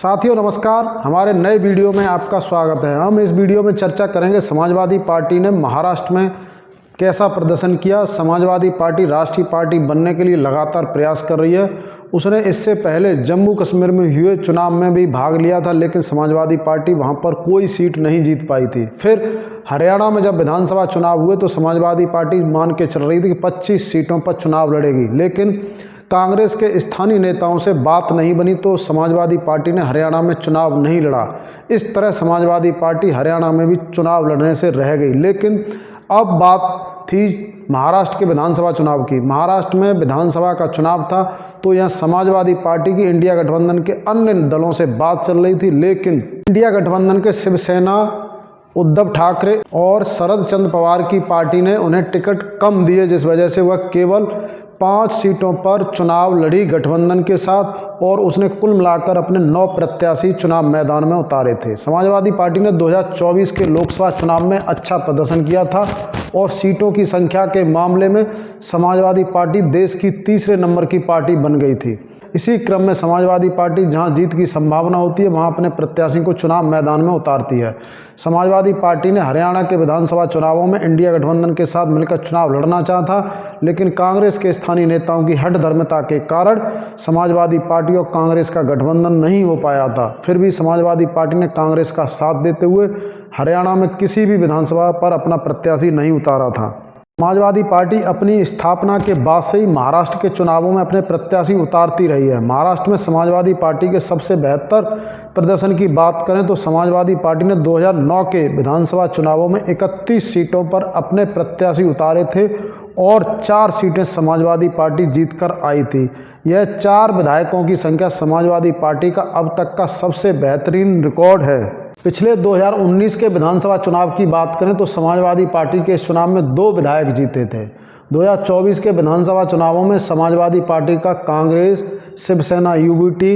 साथियों नमस्कार, हमारे नए वीडियो में आपका स्वागत है। हम इस वीडियो में चर्चा करेंगे समाजवादी पार्टी ने महाराष्ट्र में कैसा प्रदर्शन किया। समाजवादी पार्टी राष्ट्रीय पार्टी बनने के लिए लगातार प्रयास कर रही है। उसने इससे पहले जम्मू कश्मीर में हुए चुनाव में भी भाग लिया था, लेकिन समाजवादी पार्टी वहां पर कोई सीट नहीं जीत पाई थी। फिर हरियाणा में जब विधानसभा चुनाव हुए तो समाजवादी पार्टी मान के चल रही थी कि 25 सीटों पर चुनाव लड़ेगी, लेकिन कांग्रेस के स्थानीय नेताओं से बात नहीं बनी तो समाजवादी पार्टी ने हरियाणा में चुनाव नहीं लड़ा। इस तरह समाजवादी पार्टी हरियाणा में भी चुनाव लड़ने से रह गई। लेकिन अब बात थी महाराष्ट्र के विधानसभा चुनाव की। महाराष्ट्र में विधानसभा का चुनाव था तो यहाँ समाजवादी पार्टी की इंडिया गठबंधन के अन्य दलों से बात चल रही थी, लेकिन इंडिया गठबंधन के शिवसेना, उद्धव ठाकरे और शरद चंद्र पवार की पार्टी ने उन्हें टिकट कम दिए, जिस वजह से वह केवल 5 सीटों पर चुनाव लड़ी गठबंधन के साथ, और उसने कुल मिलाकर अपने 9 प्रत्याशी चुनाव मैदान में उतारे थे। समाजवादी पार्टी ने 2024 के लोकसभा चुनाव में अच्छा प्रदर्शन किया था और सीटों की संख्या के मामले में समाजवादी पार्टी देश की तीसरे नंबर की पार्टी बन गई थी। इसी क्रम में समाजवादी पार्टी जहां जीत की संभावना होती है वहां अपने प्रत्याशी को चुनाव मैदान में उतारती है। समाजवादी पार्टी ने हरियाणा के विधानसभा चुनावों में इंडिया गठबंधन के साथ मिलकर चुनाव लड़ना चाहा, लेकिन कांग्रेस के स्थानीय नेताओं की हठधर्मिता के कारण समाजवादी पार्टी और कांग्रेस का गठबंधन नहीं हो पाया था। फिर भी समाजवादी पार्टी ने कांग्रेस का साथ देते हुए हरियाणा में किसी भी विधानसभा पर अपना प्रत्याशी नहीं उतारा था। समाजवादी पार्टी अपनी स्थापना के बाद से ही महाराष्ट्र के चुनावों में अपने प्रत्याशी उतारती रही है। महाराष्ट्र में समाजवादी पार्टी के सबसे बेहतर प्रदर्शन की बात करें तो समाजवादी पार्टी ने 2009 के विधानसभा चुनावों में 31 सीटों पर अपने प्रत्याशी उतारे थे और 4 सीटें समाजवादी पार्टी जीतकर आई थी। यह 4 विधायकों की संख्या समाजवादी पार्टी का अब तक का सबसे बेहतरीन रिकॉर्ड है। पिछले 2019 के विधानसभा चुनाव की बात करें तो समाजवादी पार्टी के इस चुनाव में 2 विधायक जीते थे। 2024 के विधानसभा चुनावों में समाजवादी पार्टी का कांग्रेस, शिवसेना, यूबीटी,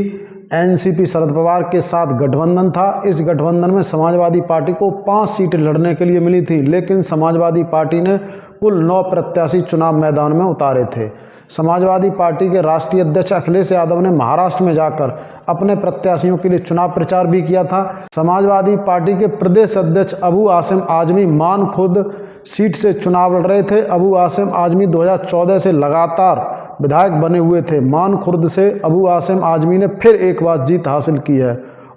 एनसीपी शरद पवार के साथ गठबंधन था। इस गठबंधन में समाजवादी पार्टी को 5 सीटें लड़ने के लिए मिली थी, लेकिन समाजवादी पार्टी ने कुल 9 प्रत्याशी चुनाव मैदान में उतारे थे। समाजवादी पार्टी के राष्ट्रीय अध्यक्ष अखिलेश यादव ने महाराष्ट्र में जाकर अपने प्रत्याशियों के लिए चुनाव प्रचार भी किया था। समाजवादी पार्टी के प्रदेश अध्यक्ष अबू आसिम आजमी मानखुर्द सीट से चुनाव लड़ रहे थे। अबू आसिम आजमी 2014 से लगातार विधायक बने हुए थे। मानखुर्द से अबू आसिम आजमी ने फिर एक बार जीत हासिल की है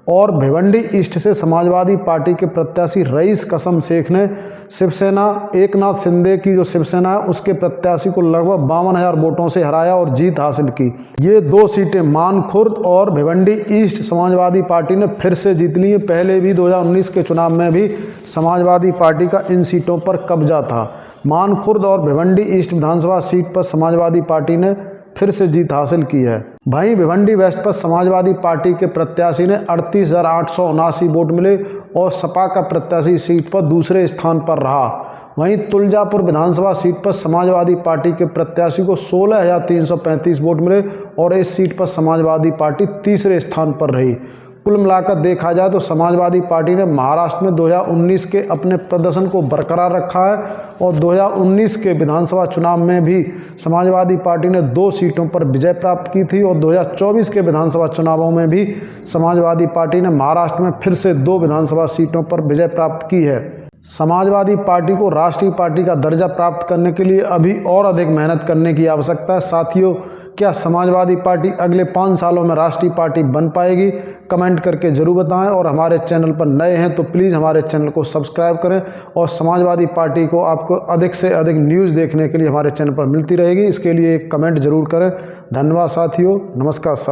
और भिवंडी ईस्ट से समाजवादी पार्टी के प्रत्याशी रईस कसम शेख ने शिवसेना एकनाथ शिंदे की जो शिवसेना है उसके प्रत्याशी को लगभग 52,000 वोटों से हराया और जीत हासिल की। ये 2 सीटें मानखुर्द और भिवंडी ईस्ट समाजवादी पार्टी ने फिर से जीत ली है। पहले भी 2019 के चुनाव में भी समाजवादी पार्टी का इन सीटों पर कब्जा था। मानखुर्द और भिवंडी ईस्ट विधानसभा सीट पर समाजवादी पार्टी ने फिर से जीत हासिल की है। वहीं भिवंडी वेस्ट पर समाजवादी पार्टी के प्रत्याशी ने 38,879 वोट मिले और सपा का प्रत्याशी सीट पर दूसरे स्थान पर रहा। वहीं तुलजापुर विधानसभा सीट पर समाजवादी पार्टी के प्रत्याशी को 16,335 वोट मिले और इस सीट पर समाजवादी पार्टी तीसरे स्थान पर रही। कुल मिलाकर देखा जाए तो समाजवादी पार्टी ने महाराष्ट्र में 2019 के अपने प्रदर्शन को बरकरार रखा है और 2019 के विधानसभा चुनाव में भी समाजवादी पार्टी ने 2 सीटों पर विजय प्राप्त की थी और 2024 के विधानसभा चुनावों में भी समाजवादी पार्टी ने महाराष्ट्र में फिर से 2 विधानसभा सीटों पर विजय प्राप्त की है। समाजवादी पार्टी को राष्ट्रीय पार्टी का दर्जा प्राप्त करने के लिए अभी और अधिक मेहनत करने की आवश्यकता है। साथियों, क्या समाजवादी पार्टी अगले 5 सालों में राष्ट्रीय पार्टी बन पाएगी? कमेंट करके ज़रूर बताएं और हमारे चैनल पर नए हैं तो प्लीज़ हमारे चैनल को सब्सक्राइब करें और समाजवादी पार्टी को आपको अधिक से अधिक न्यूज़ देखने के लिए हमारे चैनल पर मिलती रहेगी। इसके लिए एक कमेंट ज़रूर करें। धन्यवाद साथियों, नमस्कार साथियों।